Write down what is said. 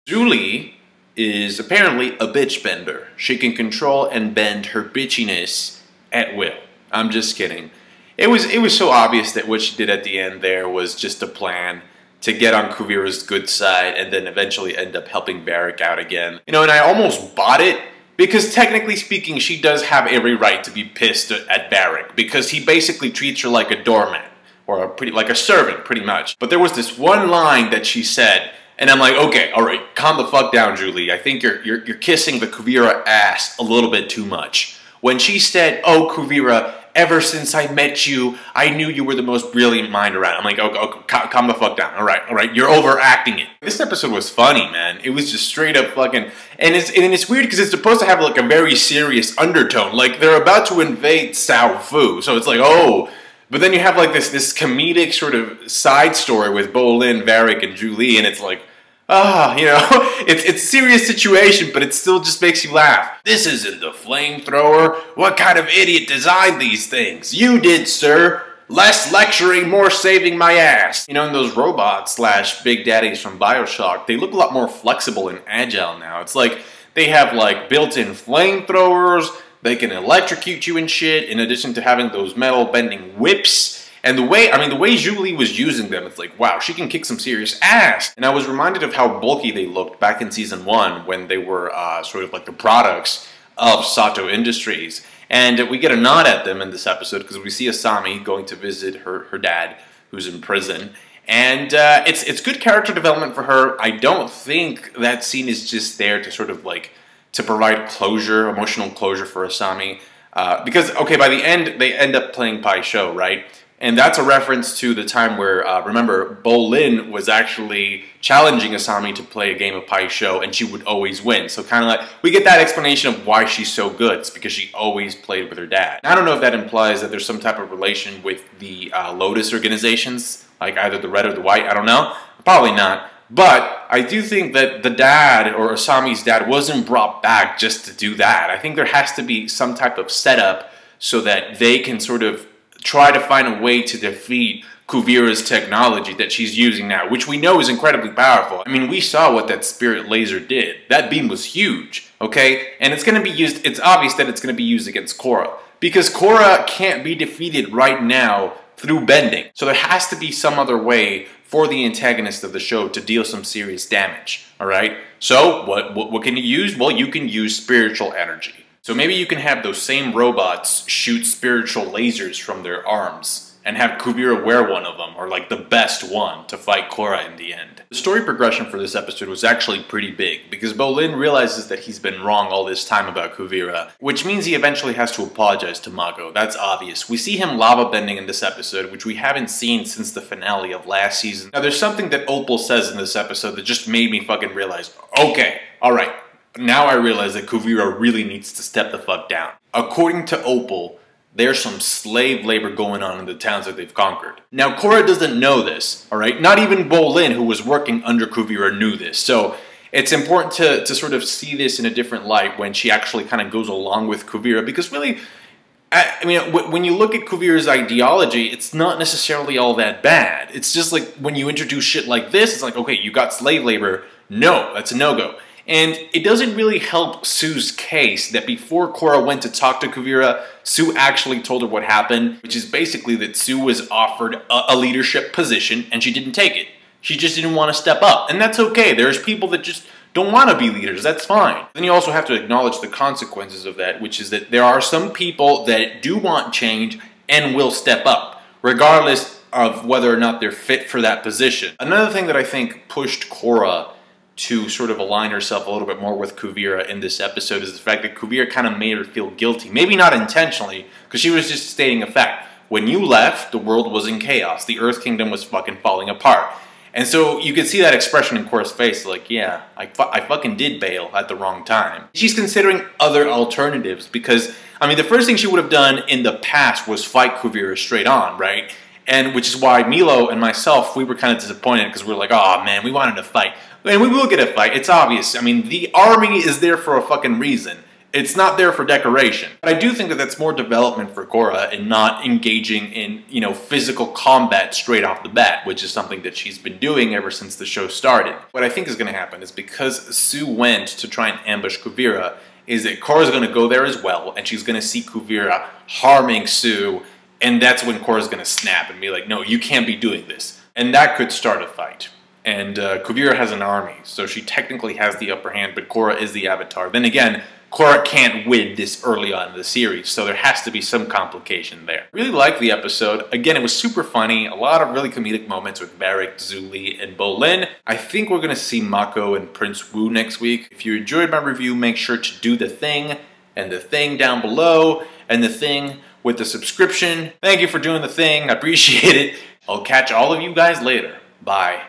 Julie is apparently a bitch bender. She can control and bend her bitchiness at will. I'm just kidding. It was so obvious that what she did at the end there was just a plan to get on Kuvira's good side and then eventually end up helping Varric out again. You know, and I almost bought it because technically speaking, she does have every right to be pissed at Varric because he basically treats her like a doormat or like a servant pretty much. But there was this one line that she said and I'm like, okay, all right, calm the fuck down, Julie. I think you're kissing the Kuvira ass a little bit too much. When she said, oh, Kuvira, ever since I met you, I knew you were the most brilliant mind around. I'm like, okay, calm the fuck down. All right, you're overacting it. This episode was funny, man. It was just straight up fucking, and it's weird because it's supposed to have like a very serious undertone. Like they're about to invade Sao Fu, so it's like, oh, but then you have like this comedic sort of side story with Bolin, Varric, and Julie, and it's like, you know, it's a serious situation, but it still just makes you laugh. This isn't the flamethrower. What kind of idiot designed these things? You did, sir. Less lecturing, more saving my ass. You know, and those robots slash Big Daddies from BioShock, they look a lot more flexible and agile now. It's like they have like built-in flamethrowers. They can electrocute you and shit, in addition to having those metal bending whips. And the way Julie was using them, it's like, wow, she can kick some serious ass. And I was reminded of how bulky they looked back in Season 1 when they were sort of like the products of Sato Industries. And we get a nod at them in this episode because we see Asami going to visit her dad, who's in prison. And it's good character development for her. I don't think that scene is just there to sort of like, to provide closure, emotional closure for Asami. Because, okay, by the end, they end up playing Pai Sho, right? And that's a reference to the time where, remember, Bolin was actually challenging Asami to play a game of Pai Sho, and she would always win. So kind of like, we get that explanation of why she's so good. It's because she always played with her dad. I don't know if that implies that there's some type of relation with the Lotus organizations, like either the red or the white, I don't know. Probably not. But I do think that the dad, or Asami's dad, wasn't brought back just to do that. I think there has to be some type of setup so that they can sort of try to find a way to defeat Kuvira's technology that she's using now, which we know is incredibly powerful. I mean, we saw what that spirit laser did. That beam was huge, okay? And it's going to be used, it's obvious that it's going to be used against Korra, because Korra can't be defeated right now through bending. So there has to be some other way for the antagonist of the show to deal some serious damage, all right? So what can you use? Well, you can use spiritual energy. So maybe you can have those same robots shoot spiritual lasers from their arms and have Kuvira wear one of them, or like the best one, to fight Korra in the end. The story progression for this episode was actually pretty big, because Bolin realizes that he's been wrong all this time about Kuvira, which means he eventually has to apologize to Mako. That's obvious. We see him lava bending in this episode, which we haven't seen since the finale of last season. Now there's something that Opal says in this episode that just made me fucking realize, okay, alright, now I realize that Kuvira really needs to step the fuck down. According to Opal, there's some slave labor going on in the towns that they've conquered. Now, Korra doesn't know this, alright? Not even Bolin, who was working under Kuvira, knew this. So, it's important to sort of see this in a different light when she actually kind of goes along with Kuvira, because really, I mean, when you look at Kuvira's ideology, it's not necessarily all that bad. It's just like, when you introduce shit like this, it's like, okay, you got slave labor, no, that's a no-go. And it doesn't really help Sue's case that before Korra went to talk to Kuvira, Sue actually told her what happened, which is basically that Sue was offered a leadership position and she didn't take it. She just didn't want to step up. And that's okay. There's people that just don't want to be leaders. That's fine. Then you also have to acknowledge the consequences of that, which is that there are some people that do want change and will step up, regardless of whether or not they're fit for that position. Another thing that I think pushed Korra to sort of align herself a little bit more with Kuvira in this episode is the fact that Kuvira kind of made her feel guilty. Maybe not intentionally, because she was just stating a fact. When you left, the world was in chaos. The Earth Kingdom was fucking falling apart. And so you could see that expression in Korra's face, like, yeah, I fucking did bail at the wrong time. She's considering other alternatives because, I mean, the first thing she would have done in the past was fight Kuvira straight on, right? And which is why Milo and myself, we were kind of disappointed because we were like, oh man, we wanted to fight. And we will get a fight, it's obvious. I mean, the army is there for a fucking reason. It's not there for decoration. But I do think that that's more development for Korra and not engaging in, physical combat straight off the bat, which is something that she's been doing ever since the show started. What I think is going to happen is because Sue went to try and ambush Kuvira, is that Korra's going to go there as well, and she's going to see Kuvira harming Sue, and that's when Korra's going to snap and be like, no, you can't be doing this. And that could start a fight. And Kuvira has an army, so she technically has the upper hand, but Korra is the Avatar. Then again, Korra can't win this early on in the series, so there has to be some complication there. Really liked the episode. Again, it was super funny. A lot of really comedic moments with Barrick, Zuli, and Bolin. I think we're going to see Mako and Prince Wu next week. If you enjoyed my review, make sure to do the thing, and the thing down below, and the thing with the subscription. Thank you for doing the thing. I appreciate it. I'll catch all of you guys later. Bye.